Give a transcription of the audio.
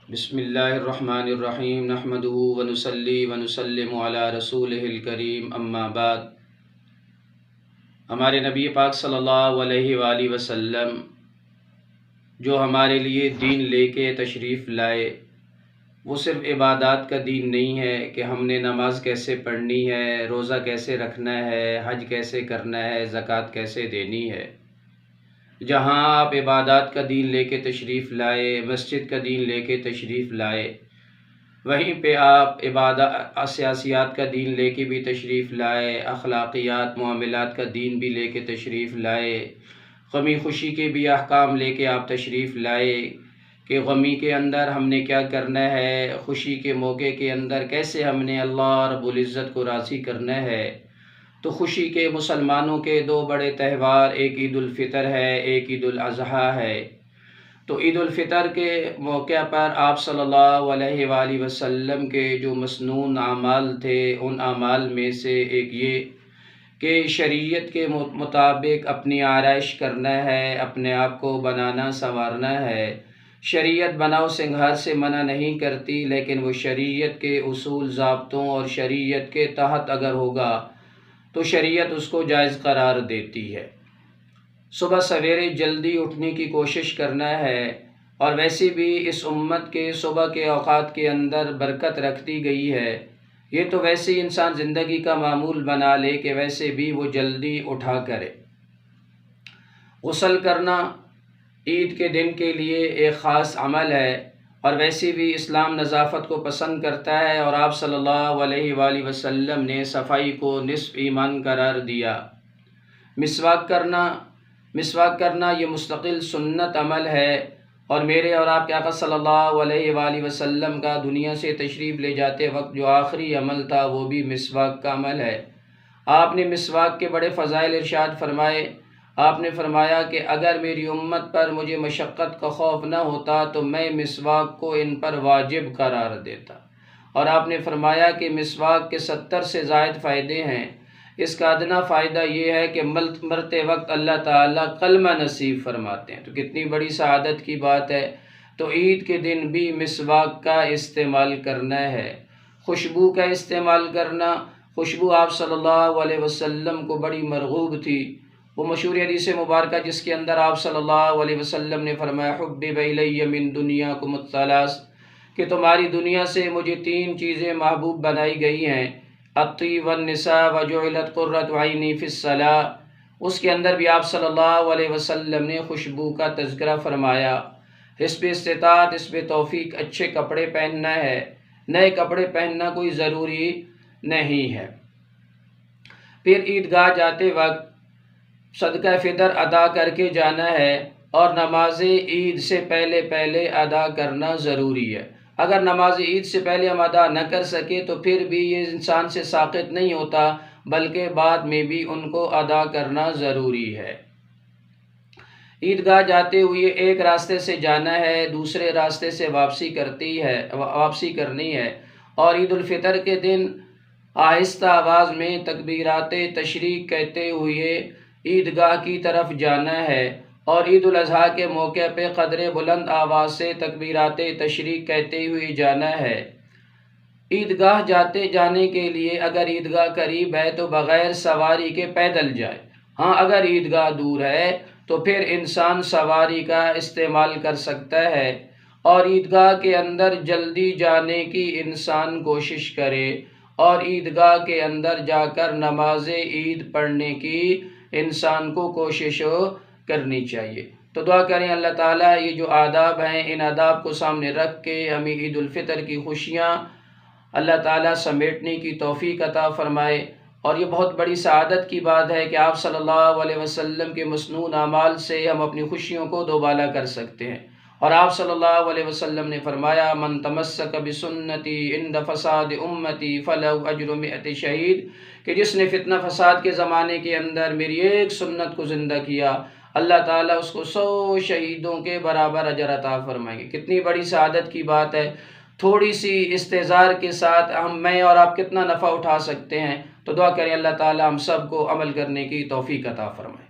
بسم اللہ الرحمن الرحیم نحمدہ ونصلی ونسلم علی رسولہ الکریم اما بعد۔ ہمارے نبی پاک صلی اللہ علیہ وآلہ وسلم جو ہمارے لیے دین لے کے تشریف لائے وہ صرف عبادات کا دین نہیں ہے کہ ہم نے نماز کیسے پڑھنی ہے، روزہ کیسے رکھنا ہے، حج کیسے کرنا ہے، زکوٰۃ کیسے دینی ہے۔ جہاں آپ عبادات کا دین لے کے تشریف لائے، مسجد کا دین لے کے تشریف لائے، وہیں پہ آپ سیاسیات کا دین لے کے بھی تشریف لائے، اخلاقیات معاملات کا دین بھی لے کے تشریف لائے، غمی خوشی کے بھی احکام لے کے آپ تشریف لائے کہ غمی کے اندر ہم نے کیا کرنا ہے، خوشی کے موقع کے اندر کیسے ہم نے اللہ رب العزت کو راضی کرنا ہے۔ تو خوشی کے مسلمانوں کے دو بڑے تہوار، ایک عید الفطر ہے، ایک عید الاضحیٰ ہے۔ تو عید الفطر کے موقع پر آپ صلی اللہ علیہ وآلہ وسلم کے جو مسنون اعمال تھے، ان اعمال میں سے ایک یہ کہ شریعت کے مطابق اپنی آرائش کرنا ہے، اپنے آپ کو بنانا سنوارنا ہے۔ شریعت بناؤ سنگھار سے منع نہیں کرتی، لیکن وہ شریعت کے اصول ضابطوں اور شریعت کے تحت اگر ہوگا تو شریعت اس کو جائز قرار دیتی ہے۔ صبح سویرے جلدی اٹھنے کی کوشش کرنا ہے، اور ویسے بھی اس امت کے صبح کے اوقات کے اندر برکت رکھ دی گئی ہے۔ یہ تو ویسے ہی انسان زندگی کا معمول بنا لے کہ ویسے بھی وہ جلدی اٹھا کرے۔ غسل کرنا عید کے دن کے لیے ایک خاص عمل ہے، اور ویسے بھی اسلام نظافت کو پسند کرتا ہے، اور آپ صلی اللہ علیہ وآلہ وسلم نے صفائی کو نصف ایمان قرار دیا۔ مسواک کرنا یہ مستقل سنت عمل ہے، اور میرے اور آپ کے آقا صلی اللہ علیہ وآلہ وسلم کا دنیا سے تشریف لے جاتے وقت جو آخری عمل تھا وہ بھی مسواک کا عمل ہے۔ آپ نے مسواک کے بڑے فضائل ارشاد فرمائے۔ آپ نے فرمایا کہ اگر میری امت پر مجھے مشقت کا خوف نہ ہوتا تو میں مسواک کو ان پر واجب قرار دیتا، اور آپ نے فرمایا کہ مسواک کے 70 سے زائد فائدے ہیں۔ اس کا ادنا فائدہ یہ ہے کہ مرتے وقت اللہ تعالیٰ کلمہ نصیب فرماتے ہیں، تو کتنی بڑی سعادت کی بات ہے۔ تو عید کے دن بھی مسواک کا استعمال کرنا ہے۔ خوشبو کا استعمال کرنا، خوشبو آپ صلی اللہ علیہ وسلم کو بڑی مرغوب تھی۔ وہ مشہور حدیث مبارکہ جس کے اندر آپ صلی اللہ علیہ وسلم نے فرمایا حبب الی من دنیاکم الثلاث، کہ تمہاری دنیا سے مجھے 3 چیزیں محبوب بنائی گئی ہیں، الطیب والنساء وجعلت قرۃ عینی فی الصلاۃ۔ اس کے اندر بھی آپ صلی اللہ علیہ وسلم نے خوشبو کا تذکرہ فرمایا۔ حسب استطاعت، حسب توفیق اچھے کپڑے پہننا ہے، نئے کپڑے پہننا کوئی ضروری نہیں ہے۔ پھر عیدگاہ جاتے وقت صدقہ فطر ادا کر کے جانا ہے، اور نماز عید سے پہلے ادا کرنا ضروری ہے۔ اگر نماز عید سے پہلے ہم ادا نہ کر سکے تو پھر بھی یہ انسان سے ساقط نہیں ہوتا، بلکہ بعد میں بھی ان کو ادا کرنا ضروری ہے۔ عیدگاہ جاتے ہوئے ایک راستے سے جانا ہے، دوسرے راستے سے واپسی کرنی ہے، اور عید الفطر کے دن آہستہ آواز میں تکبیرات تشریق کہتے ہوئے عیدگاہ کی طرف جانا ہے، اور عید الاضحیٰ کے موقع پہ قدر بلند آواز سے تکبیرات تشریق کہتے ہوئے جانا ہے۔ عیدگاہ جانے کے لیے اگر عیدگاہ قریب ہے تو بغیر سواری کے پیدل جائے۔ ہاں اگر عیدگاہ دور ہے تو پھر انسان سواری کا استعمال کر سکتا ہے، اور عیدگاہ کے اندر جلدی جانے کی انسان کوشش کرے، اور عیدگاہ کے اندر جا کر نماز عید پڑھنے کی انسان کو کوشش کرنی چاہیے۔ تو دعا کریں اللہ تعالیٰ یہ جو آداب ہیں ان آداب کو سامنے رکھ کے ہمیں عید الفطر کی خوشیاں اللہ تعالیٰ سمیٹنے کی توفیق عطا فرمائے۔ اور یہ بہت بڑی سعادت کی بات ہے کہ آپ صلی اللہ علیہ وسلم کے مسنون اعمال سے ہم اپنی خوشیوں کو دوبالا کر سکتے ہیں۔ اور آپ صلی اللہ علیہ وسلم نے فرمایا من تمسک بسنتی عند فساد امتی فلہ اجر 100 شہید، کہ جس نے فتنہ فساد کے زمانے کے اندر میری ایک سنت کو زندہ کیا، اللہ تعالیٰ اس کو 100 شہیدوں کے برابر اجر عطا فرمائیں گے۔ کتنی بڑی سعادت کی بات ہے۔ تھوڑی سی استحضار کے ساتھ میں اور آپ کتنا نفع اٹھا سکتے ہیں۔ تو دعا کریں اللہ تعالیٰ ہم سب کو عمل کرنے کی توفیق عطا فرمائے۔